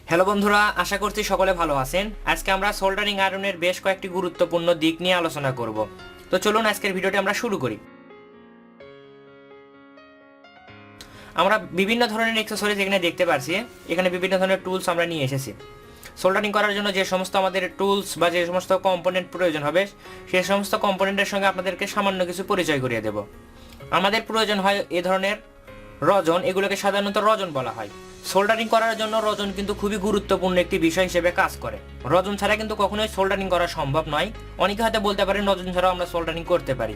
Hello বন্ধুরা, আশা করছি সকলে ভালো আছেন। আজকে আমরা সোল্ডারিং আয়রনের বেশ কয়েকটি গুরুত্বপূর্ণ দিক নিয়ে আলোচনা করব। তো চলুন আজকের ভিডিওটি আমরা শুরু করি। আমরা বিভিন্ন ধরনের অ্যাকসেসরিজ এখানে দেখতে পাচ্ছি। এখানে বিভিন্ন ধরনের টুলস আমরা নিয়ে এসেছি। সোল্ডারিং করার জন্য যে সমস্ত আমাদের টুলস বা যে সমস্ত কম্পোনেন্ট প্রয়োজন হবে, সেই সমস্ত কম্পোনেন্টের সঙ্গে আপনাদেরকে সামান্য কিছু পরিচয় করিয়ে দেব। আমাদের প্রয়োজন হয় এ ধরনের রজন, এগুলোকে সাধারণত রজন বলা হয়। সোল্ডারিং করার জন্য রজন কিন্তু খুবই গুরুত্বপূর্ণ একটি বিষয় হিসেবে কাজ করে। রজন ছাড়া কিন্তু কখনোই সোল্ডারিং করা সম্ভব নয়। অনেকে হয়তো বলতে পারেন রজন ছাড়াও আমরা সোল্ডারিং করতে পারি,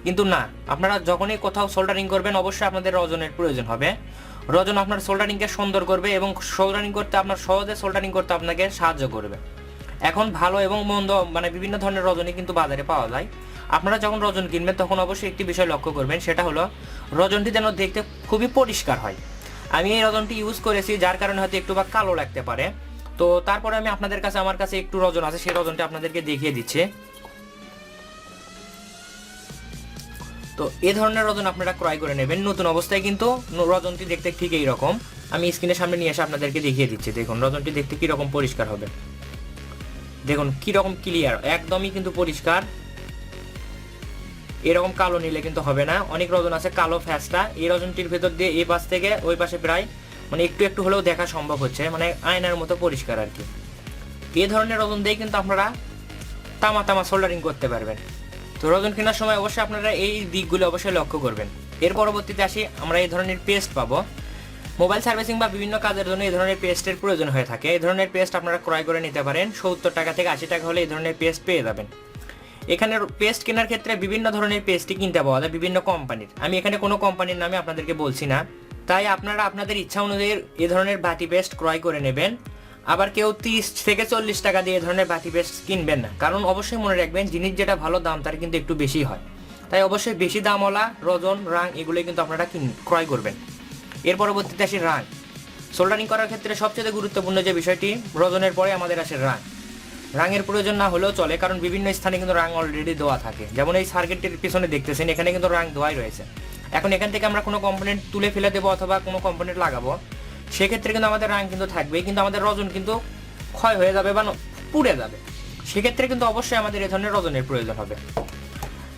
কিন্তু না। আপনারা যখনই কোথাও সোল্ডারিং করবেন অবশ্যই আপনাদের রজনের প্রয়োজন হবে। রজন আপনার সোল্ডারিংকে সুন্দর করবে এবং সোল্ডারিং করতে আপনার সহজে সোল্ডারিং করতে আপনাকে সাহায্য করবে। এখন ভালো এবং মন্দ বিভিন্ন ধরনের রজনই কিন্তু বাজারে পাওয়া যায়। আপনারা যখন রজন কিনবেন তখন অবশ্যই একটি বিষয় লক্ষ্য করবেন, সেটা হলো রজনটি যেন দেখতে খুবই পরিষ্কার হয়। আমি এই রজনটি ইউজ করেছি, যার কারণে হয়তো একটু বা কালো লাগতে পারে। তো তারপরে আমি আপনাদের কাছে আমার কাছে একটু রজন আছে, সেই রজনটি আপনাদেরকে দেখিয়ে দিচ্ছি। তো এ ধরনের রজন আপনারা ক্রয় করে নেবেন নতুন অবস্থায়। কিন্তু রজনটি দেখতে ঠিক এই রকম। আমি স্ক্রিনের সামনে নিয়ে এসে আপনাদেরকে দেখিয়ে দিচ্ছি। দেখুন রজনটি দেখতে কীরকম পরিষ্কার হবে, দেখুন কীরকম ক্লিয়ার, একদমই কিন্তু পরিষ্কার। এরকম কালো নিলে কিন্তু হবে না। অনেক রজন আছে কালো ফ্যাসটা, এই রজনটির ভেতর দিয়ে এই পাশ থেকে ওই পাশে প্রায় একটু একটু হলেও দেখা সম্ভব হচ্ছে, আয়নার মতো পরিষ্কার আর কি। এই ধরনের রজন দিয়ে কিন্তু আপনারা তামা তামা সোল্ডারিং করতে পারবেন। তো রজন কেনার সময় অবশ্যই আপনারা এই দিকগুলো অবশ্যই লক্ষ্য করবেন। এর পরবর্তীতে আসি, আমরা এই ধরনের পেস্ট পাবো। মোবাইল সার্ভিসিং বা বিভিন্ন কাজের জন্য এই ধরনের পেস্টের প্রয়োজন হয়ে থাকে। এই ধরনের পেস্ট আপনারা ক্রয় করে নিতে পারেন। 70 টাকা থেকে 80 টাকা হলে এই ধরনের পেস্ট পেয়ে যাবেন। এখানে পেস্ট কেনার ক্ষেত্রে বিভিন্ন ধরনের পেস্টই কিনতে পাওয়া যায় বিভিন্ন কোম্পানির। আমি এখানে কোনো কোম্পানির নামে আপনাদেরকে বলছি না, তাই আপনারা আপনাদের ইচ্ছা অনুযায়ী এ ধরনের বাটি পেস্ট ক্রয় করে নেবেন। আবার কেউ 30 থেকে 40 টাকা দিয়ে এ ধরনের বাটি পেস্ট কিনবেন না, কারণ অবশ্যই মনে রাখবেন জিনিস যেটা ভালো দাম তার কিন্তু একটু বেশি হয়। তাই অবশ্যই বেশি দামওয়ালা রজন, রাং এগুলো কিন্তু আপনারা ক্রয় করবেন। এর পরবর্তীতে আসি রাং। সোল্ডারিং করার ক্ষেত্রে সবচেয়ে গুরুত্বপূর্ণ যে বিষয়টি, রজনের পরে আমাদের আসে রাং। রাঙের প্রয়োজন না হলেও চলে, কারণ বিভিন্ন স্থানে কিন্তু রাং অলরেডি দেওয়া থাকে। যেমন এই সার্কিটের পিছনে দেখতেছেন, এখানে কিন্তু রাং দেওয়াই রয়েছে। এখন এখান থেকে আমরা কোনো কম্পোনেন্ট তুলে ফেলে দেবো অথবা কোনো কম্পোনেন্ট লাগাবো, সেক্ষেত্রে কিন্তু আমাদের রাং কিন্তু থাকবেই, কিন্তু আমাদের রজন কিন্তু ক্ষয় হয়ে যাবে বা পুড়ে যাবে। সেক্ষেত্রে কিন্তু অবশ্যই আমাদের এ ধরনের রজনের প্রয়োজন হবে।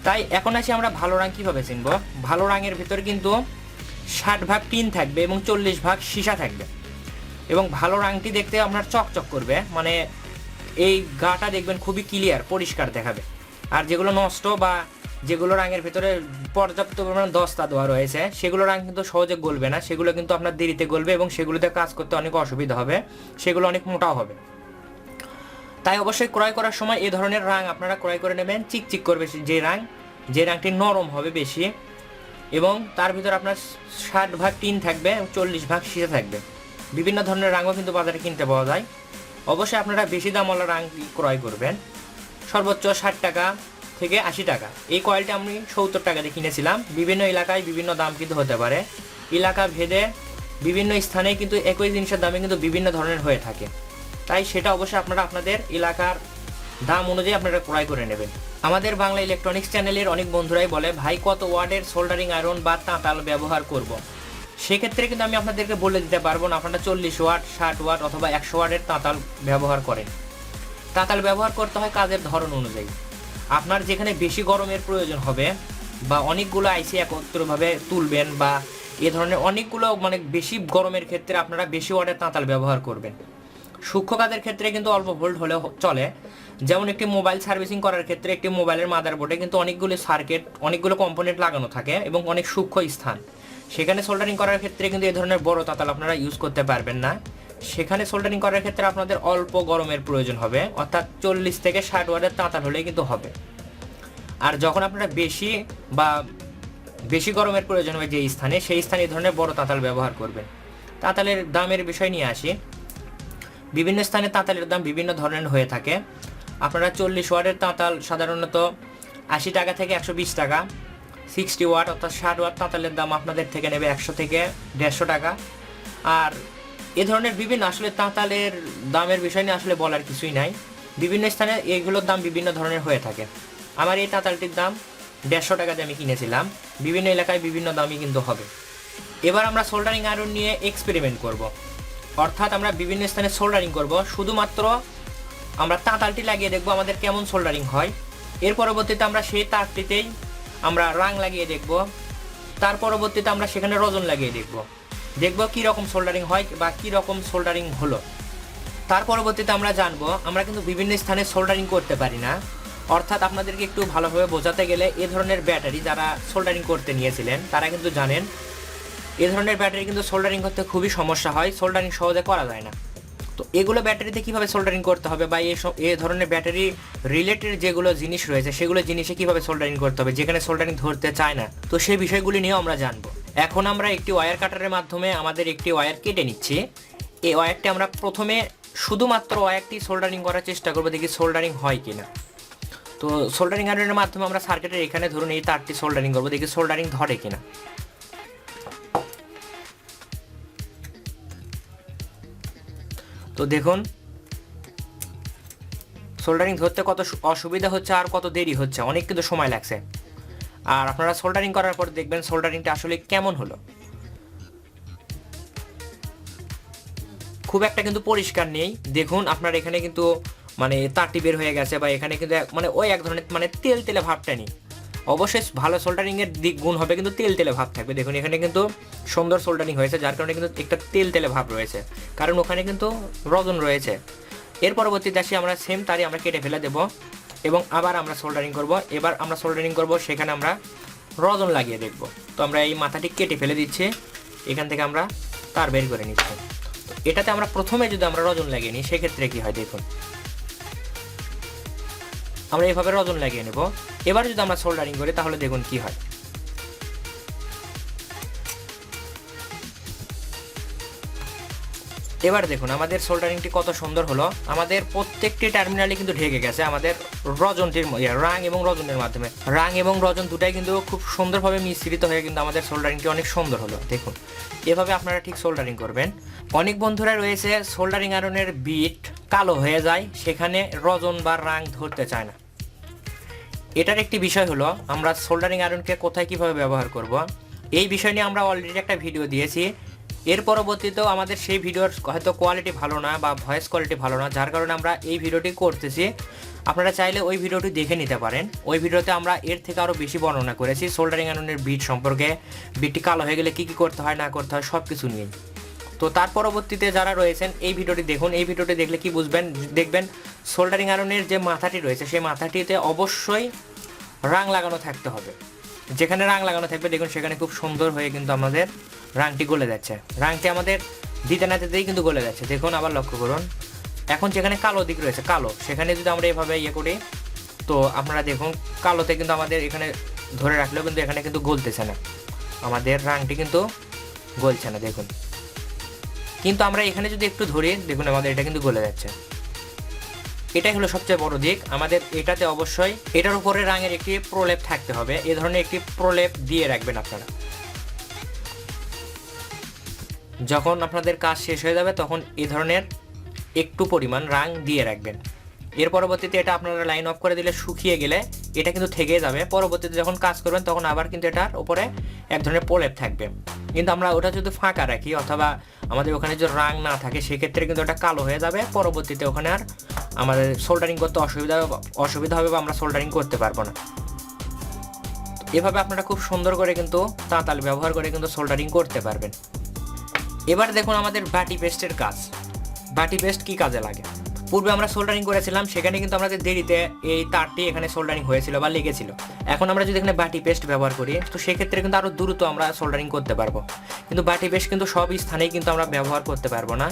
তাই এখন আসি আমরা ভালো রাং কীভাবে চিনবো। ভালো রাঙের ভিতরে কিন্তু 60 ভাগ টিন থাকবে এবং 40 ভাগ সীসা থাকবে। এবং ভালো রাংটি দেখতে আপনার চকচক করবে, এই গাটা দেখবেন খুবই ক্লিয়ার পরিষ্কার দেখাবে। আর যেগুলো নষ্ট বা যেগুলো রাঙের ভেতরে পর্যাপ্ত পরিমাণ দস্তা দেওয়া রয়েছে, সেগুলো রাং কিন্তু সহজে গলবে না, সেগুলো কিন্তু আপনার দেরিতে গলবে এবং সেগুলোতে কাজ করতে অনেক অসুবিধা হবে, সেগুলো অনেক মোটাও হবে। তাই অবশ্যই ক্রয় করার সময় এই ধরনের রাং আপনারা ক্রয় করে নেবেন। চিকচিক করবে যে রাংটি নরম হবে বেশি, এবং তার ভিতরে আপনার 60 ভাগ টিন থাকবে এবং 40 ভাগ সীসা থাকবে। বিভিন্ন ধরনের রাঙও কিন্তু বাজারে কিনতে পাওয়া যায়। অবশ্যই আপনারা বেশি দামওয়ালা রাং ক্রয় করবেন। সর্বোচ্চ 60 টাকা থেকে 80 টাকা। এই কয়েলটা আমি 70 টাকা দিয়ে কিনেছিলাম। বিভিন্ন এলাকায় বিভিন্ন দাম কিন্তু হতে পারে, এলাকা ভেদে বিভিন্ন স্থানে কিন্তু একই জিনিসের দামে কিন্তু বিভিন্ন ধরনের হয়ে থাকে। তাই সেটা অবশ্যই আপনারা আপনাদের এলাকার দাম অনুযায়ী আপনারা ক্রয় করে নেবেন। আমাদের বাংলা ইলেকট্রনিক্স চ্যানেলের অনেক বন্ধুরাই বলে, ভাই কত ওয়াটের সোল্ডারিং আয়রন বা তাঁতাল ব্যবহার করব। সেক্ষেত্রে কিন্তু আমি আপনাদেরকে বলে দিতে পারবো না আপনারা 40 ওয়াট, 60 ওয়াট অথবা 100 ওয়াটের তাঁতাল ব্যবহার করেন। তাঁতাল ব্যবহার করতে হয় কাজের ধরন অনুযায়ী। আপনার যেখানে বেশি গরমের প্রয়োজন হবে বা অনেকগুলো আইসি একত্রভাবে তুলবেন বা এ ধরনের অনেকগুলো বেশি গরমের ক্ষেত্রে আপনারা বেশি ওয়াটের তাঁতাল ব্যবহার করবেন। সূক্ষ্ম কাজের ক্ষেত্রে কিন্তু অল্প ভোল্ট হলে চলে। যেমন একটি মোবাইল সার্ভিসিং করার ক্ষেত্রে একটি মোবাইলের মাদারবোর্ডে কিন্তু অনেকগুলো সার্কিট, অনেকগুলো কম্পোনেন্ট লাগানো থাকে এবং অনেক সূক্ষ্ম স্থান। সেখানে সোল্ডারিং করার ক্ষেত্রে কিন্তু এই ধরনের বড় তাঁতাল আপনারা ইউজ করতে পারবেন না। সেখানে সোল্ডারিং করার ক্ষেত্রে আপনাদের অল্প গরমের প্রয়োজন হবে, অর্থাৎ 40 থেকে 60 ওয়াটের তাঁতাল হলেই কিন্তু হবে। আর যখন আপনারা বেশি গরমের প্রয়োজন হবে যে স্থানে, সেই স্থানে এই ধরনের বড় তাঁতাল ব্যবহার করবেন। তাঁতালের দামের বিষয় নিয়ে আসি। বিভিন্ন স্থানে তাঁতালের দাম বিভিন্ন ধরনের হয়ে থাকে। আপনারা 40 ওয়াটের তাঁতাল সাধারণত 80 টাকা থেকে 120 টাকা। 60 ওয়াট অর্থাৎ 60 ওয়াট তাঁতালের দাম আপনাদের থেকে নেবে 100 থেকে 150 টাকা। আর এ ধরনের বিভিন্ন আসলে তাঁতালের দামের বিষয় নিয়ে আসলে বলার কিছুই নাই। বিভিন্ন স্থানে এগুলোর দাম বিভিন্ন ধরনের হয়ে থাকে। আমার এই তাঁতালটির দাম 150 টাকা দিয়ে আমি কিনেছিলাম। বিভিন্ন এলাকায় বিভিন্ন দামই কিন্তু হবে। এবার আমরা সোল্ডারিং আয়রন নিয়ে এক্সপেরিমেন্ট করব। অর্থাৎ আমরা বিভিন্ন স্থানে সোল্ডারিং করব, শুধুমাত্র আমরা তাঁতালটি লাগিয়ে দেখব আমাদের কেমন সোল্ডারিং হয়। এর পরবর্তীতে আমরা সেই তারটিতেই আমরা রাং লাগিয়ে দেখব, তার পরবর্তীতে আমরা সেখানে রজন লাগিয়ে দেখব কী রকম সোল্ডারিং হয় বা কী রকম সোল্ডারিং হলো। তার পরবর্তীতে আমরা জানবো আমরা কিন্তু বিভিন্ন স্থানে সোল্ডারিং করতে পারি না। অর্থাৎ আপনাদেরকে একটু ভালোভাবে বোঝাতে গেলে এ ধরনের ব্যাটারি যারা সোল্ডারিং করতে নিয়েছিলেন তারা কিন্তু জানেন এ ধরনের ব্যাটারি কিন্তু সোল্ডারিং করতে খুবই সমস্যা হয়, সোল্ডারিং সহজে করা যায় না। তো এগুলো ব্যাটারিতে কীভাবে সোল্ডারিং করতে হবে বা এ ধরনের ব্যাটারি রিলেটেড যেগুলো জিনিস রয়েছে সেগুলো জিনিসে কীভাবে সোল্ডারিং করতে হবে যেখানে সোল্ডারিং ধরতে চায় না, তো সেই বিষয়গুলি নিয়েও আমরা জানবো। এখন আমরা একটি ওয়্যার কাটারের মাধ্যমে আমাদের একটি ওয়্যার কেটে নিচ্ছি। এই ওয়্যারটি আমরা প্রথমে শুধুমাত্র ওয়্যারটি সোল্ডারিং করার চেষ্টা করবো, দেখি সোল্ডারিং হয় কিনা। তো সোল্ডারিং আয়রনের মাধ্যমে আমরা সার্কিটের এখানে ধরুন এই তারটি সোল্ডারিং করবো, দেখি সোল্ডারিং ধরে কিনা। তো দেখুন সোল্ডারিং ধরতে কত অসুবিধা হচ্ছে আর কত দেরি হচ্ছে, অনেক কিন্তু সময় লাগছে। আর আপনারা সোল্ডারিং করার পর দেখবেন সোল্ডারিংটা আসলে কেমন হলো। খুব একটা কিন্তু পরিষ্কার নেই, দেখুন আপনার এখানে কিন্তু মানে তারটি বের হয়ে গেছে বা এখানে কিন্তু মানে ওই এক ধরনের মানে তেল তেলে ভাবটা নেই। অবশ্যই ভালো সোল্ডারিংয়ের দিক গুণ হবে কিন্তু তেল তেলে ভাব থাকবে। দেখুন এখানে কিন্তু সুন্দর সোল্ডারিং হয়েছে, যার কারণে কিন্তু একটা তেল তেলে ভাব রয়েছে, কারণ ওখানে কিন্তু রজন রয়েছে। এর পরবর্তীতে আসি আমরা সেম তারই আমরা কেটে ফেলে দেব এবং আবার আমরা সোল্ডারিং করব। এবার আমরা সোল্ডারিং করব, সেখানে আমরা রজন লাগিয়ে দেখব। তো আমরা এই মাথাটি কেটে ফেলে দিচ্ছি, এখান থেকে আমরা তার বের করে নিচ্ছি। এটাতে আমরা প্রথমে যদি আমরা রজন লাগিয়ে নিই সেক্ষেত্রে কি হয় দেখুন, আমরা এইভাবে রজন লাগিয়ে নেব। এবার যদি আমরা সোল্ডারিং করি তাহলে দেখুন কি হয়। এবার দেখুন আমাদের সোল্ডারিংটি কত সুন্দর হলো, আমাদের প্রত্যেকটি টার্মিনালে কিন্তু ঢেকে গেছে আমাদের রজনটির রাং এবং রজনের মাধ্যমে। রাং এবং রজন দুটাই কিন্তু খুব সুন্দরভাবে মিশ্রিত হয়ে কিন্তু আমাদের সোল্ডারিংটি অনেক সুন্দর হলো। দেখুন এভাবে আপনারা ঠিক সোল্ডারিং করবেন। অনেক বন্ধুরা রয়েছে সোল্ডারিং আয়রনের বিট কালো হয়ে যায়, সেখানে রজন বা রাং ধরতে চায় না। এটার একটি বিষয় হলো আমরা সোল্ডারিং আয়রনকে কোথায় কিভাবে ব্যবহার করব, এই বিষয় নিয়ে আমরা অলরেডি একটা ভিডিও দিয়েছি। এর পরবর্তীতেও আমাদের সেই ভিডিওর হয়তো কোয়ালিটি ভালো না বা ভয়েস কোয়ালিটি ভালো না, যার কারণে আমরা এই ভিডিওটি করতেছি। আপনারা চাইলে ওই ভিডিওটি দেখে নিতে পারেন। ওই ভিডিওতে আমরা এর থেকে আরও বেশি বর্ণনা করেছি সোল্ডারিং আয়রনের বিট সম্পর্কে, বিটটি কালো হয়ে গেলে কী কী করতে হয় না করতে হয় সব কিছু নিয়ে। তো তার পরবর্তীতে যারা রয়েছেন এই ভিডিওটি দেখুন, এই ভিডিওটি দেখলে কি বুঝবেন, দেখবেন সোল্ডারিং আয়রনের যে মাথাটি রয়েছে সেই মাথাটিতে অবশ্যই রাং লাগানো থাকতে হবে। যেখানে রাং লাগানো থাকবে দেখুন সেখানে খুব সুন্দর হয়ে কিন্তু আমাদের রাংটি গলে যাচ্ছে। রাংটি আমাদের দিতে না দিতেই কিন্তু গলে যাচ্ছে। দেখুন আবার লক্ষ্য করুন, এখন যেখানে কালো দিক রয়েছে কালো, সেখানে যদি আমরা এভাবে করি তো আপনারা দেখুন কালোতে কিন্তু আমাদের এখানে ধরে রাখলেও কিন্তু এখানে কিন্তু গলতেছে না, আমাদের রাংটি কিন্তু গলছে না। দেখুন কিন্তু আমরা এখানে যদি একটু ধরি দেখুন আমাদের এটা কিন্তু গলে যাচ্ছে। এটাই হলো সবচেয়ে বড় দিক, আমাদের এটাতে অবশ্যই এটার উপরে রাঙের একটি প্রলেপ থাকতে হবে। এই ধরনের একটি প্রলেপ দিয়ে রাখবেন আপনারা। যখন আপনাদের কাজ শেষ হয়ে যাবে তখন এই ধরনের একটু পরিমাণ রাং দিয়ে রাখবেন। এর পরবর্তীতে এটা আপনারা লাইন অফ করে দিলে শুকিয়ে গেলে এটা কিন্তু থেকে যাবে। পরবর্তীতে যখন কাজ করবেন তখন আবার কিন্তু এটার উপরে এক ধরনের প্রলেপ থাকবে। কিন্তু আমরা ওটা যদি ফাঁকা রাখি অথবা আমাদের ওখানে যদি রাং না থাকে সেক্ষেত্রে কিন্তু ওটা কালো হয়ে যাবে। পরবর্তীতে ওখানে আর আমাদের সোল্ডারিং করতে অসুবিধা হবে বা আমরা সোল্ডারিং করতে পারবো না। এভাবে আপনারা খুব সুন্দর করে কিন্তু তাঁতাল ব্যবহার করে কিন্তু সোল্ডারিং করতে পারবেন। এবার দেখুন আমাদের বাটি পেস্টের কাজ। বাটি পেস্ট কি কাজে লাগে, পূর্বে আমরা সোল্ডারিং করেছিলাম সেখানে কিন্তু আমাদের দেরিতে এই তারটি এখানে সোল্ডারিং হয়েছিল বা লেগেছিল। এখন আমরা যদি এখানে বাটি পেস্ট ব্যবহার করি তো সেক্ষেত্রে কিন্তু আরও দ্রুত আমরা সোল্ডারিং করতে পারবো। কিন্তু বাটি পেস্ট কিন্তু সব স্থানেই কিন্তু আমরা ব্যবহার করতে পারবো না,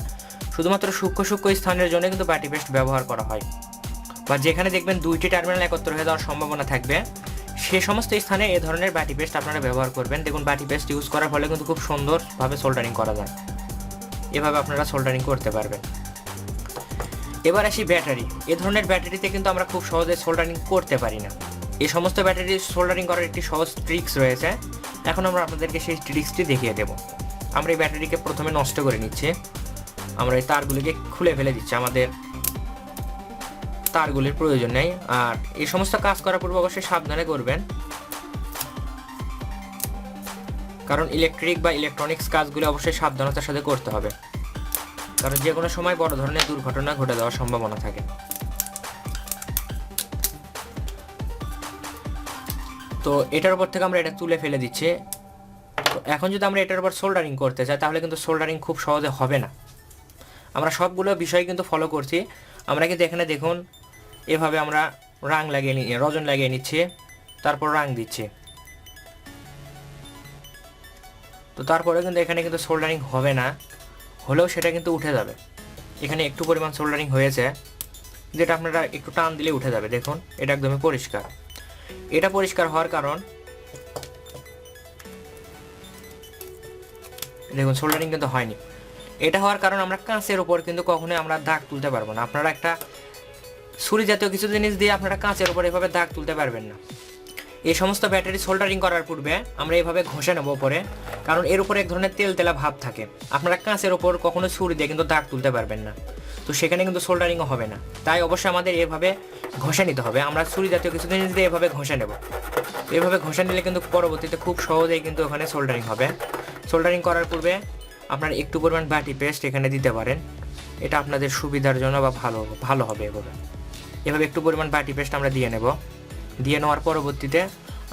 শুধুমাত্র সূক্ষ্ম স্থানের জন্য কিন্তু বাটি পেস্ট ব্যবহার করা হয়। বা যেখানে দেখবেন দুইটি টার্মিনাল একত্র হয়ে যাওয়ার সম্ভাবনা থাকবে সে সমস্ত স্থানে এ ধরনের বাটি পেস্ট আপনারা ব্যবহার করবেন। দেখুন বাটি পেস্ট ইউজ করার ফলে কিন্তু খুব সুন্দরভাবে সোল্ডারিং করা যায়। এভাবে আপনারা সোল্ডারিং করতে পারবেন। এবার আসি ব্যাটারি। এ ধরনের ব্যাটারিতে কিন্তু আমরা খুব সহজে সোল্ডারিং করতে পারি না। এই সমস্ত ব্যাটারি সোল্ডারিং করার একটি সহজ ট্রিক্স রয়েছে, এখন আমরা আপনাদেরকে সেই ট্রিক্সটি দেখিয়ে দেব। আমরা এই ব্যাটারিকে প্রথমে নষ্ট করে নিচ্ছি, আমরা এই তারগুলিকে খুলে ফেলে দিচ্ছি, আমাদের তারগুলির প্রয়োজন নেই। আর এই সমস্ত কাজ করার পূর্বে অবশ্যই সাবধানে করবেন, কারণ ইলেকট্রিক বা ইলেকট্রনিক্স কাজগুলো অবশ্যই সাবধানতার সাথে করতে হবে। কারণ যে কোনো সময় বড় ধরনের দুর্ঘটনা ঘটে যাওয়ার সম্ভাবনা থাকে। তো এটার উপর থেকে আমরা এটা তুলে ফেলে দিচ্ছি। তো এখন যদি আমরা এটার উপর সোল্ডারিং করতে চাই তাহলে কিন্তু সোল্ডারিং খুব সহজে হবে না। আমরা সবগুলো বিষয় কিন্তু ফলো করছি। আমরা কিন্তু এখানে দেখুন এভাবে আমরা রজন লাগিয়ে নিচ্ছি, তারপর রাং দিচ্ছি। তো তারপরে কিন্তু এখানে কিন্তু সোল্ডারিং হবে না, হলেও সেটা কিন্তু উঠে যাবে। এখানে একটু পরিমাণ সোল্ডারিং হয়েছে, যেটা আপনারা একটু টান দিলে উঠে যাবে। দেখুন এটা একদমই পরিষ্কার। এটা পরিষ্কার হওয়ার কারণ দেখুন সোল্ডারিং কিন্তু হয়নি। এটা হওয়ার কারণ আমরা কাঁচের উপর কিন্তু কখনোই আমরা দাগ তুলতে পারবো না। আপনারা একটা ছুরি জাতীয় কিছু জিনিস দিয়ে আপনারা কাঁচের উপর এভাবে দাগ তুলতে পারবেন না। এই সমস্ত ব্যাটারি সোল্ডারিং করার পূর্বে আমরা এভাবে ঘষে নেব উপরে, কারণ এর উপরে এক ধরনের তেল তেলা ভাব থাকে। আপনারা কাঁচের ওপর কখনো ছুরি দিয়ে কিন্তু দাগ তুলতে পারবেন না, তো সেখানে কিন্তু সোল্ডারিংও হবে না। তাই অবশ্যই আমাদের এভাবে ঘষে নিতে হবে। আমরা ছুরি জাতীয় কিছু জিনিস দিয়ে এভাবে ঘষে নেব। এভাবে ঘষে নিলে কিন্তু পরবর্তীতে খুব সহজেই কিন্তু ওখানে সোল্ডারিং হবে। সোল্ডারিং করার পূর্বে আপনারা একটু পরিমাণ বাটি পেস্ট এখানে দিতে পারেন, এটা আপনাদের সুবিধার জন্য বা ভালো হবে। এভাবে একটু পরিমাণ বাটি পেস্ট আমরা দিয়ে নেব। দিয়ে নেওয়ার পরবর্তীতে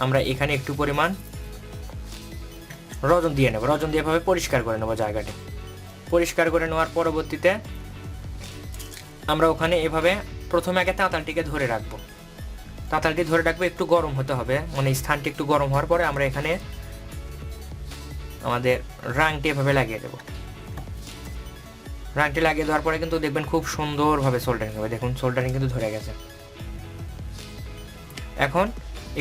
আমরা এখানে একটু পরিমাণ রজন দিয়ে নেব। রজন দিয়ে এভাবে পরিষ্কার করে নেব জায়গাটি। পরিষ্কার করে নেওয়ার পরবর্তীতে আমরা ওখানে এভাবে প্রথমে আগে তাঁতালটিকে ধরে রাখবো। তাঁতালটি ধরে রাখবো, একটু গরম হতে হবে, মানে স্থানটি একটু গরম হওয়ার পরে আমরা এখানে আমাদের রাংটি এভাবে লাগিয়ে দেবো। রাংটি লাগিয়ে দেওয়ার পরে কিন্তু দেখবেন খুব সুন্দরভাবে সোল্ডারিং হবে। দেখুন সোল্ডারিং কিন্তু ধরে গেছে। এখন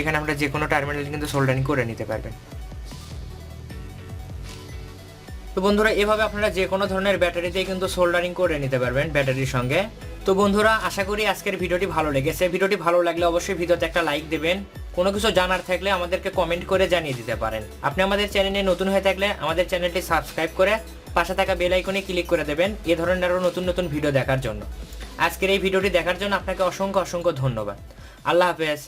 এখানে আমরা যে কোনো টার্মিনাল কিন্তু সোল্ডারিং করে নিতে পারবেন। তো বন্ধুরা এভাবে আপনারা যে কোনো ধরনের ব্যাটারিতেই কিন্তু সোল্ডারিং করে নিতে পারবেন ব্যাটারির সঙ্গে। তো বন্ধুরা আশা করি আজকের ভিডিওটি ভালো লেগেছে। ভিডিওটি ভালো লাগলে অবশ্যই ভিডিওতে একটা লাইক দেবেন। কোনো কিছু জানার থাকলে আমাদেরকে কমেন্ট করে জানিয়ে দিতে পারেন। আপনি আমাদের চ্যানেলে নতুন হয়ে থাকলে আমাদের চ্যানেলটি সাবস্ক্রাইব করে পাশে থাকা বেল আইকনে ক্লিক করে দেবেন এ ধরনের আরও নতুন নতুন ভিডিও দেখার জন্য। আজকের এই ভিডিওটি দেখার জন্য আপনাকে অসংখ্য ধন্যবাদ। আল্লাহ হাফেজ।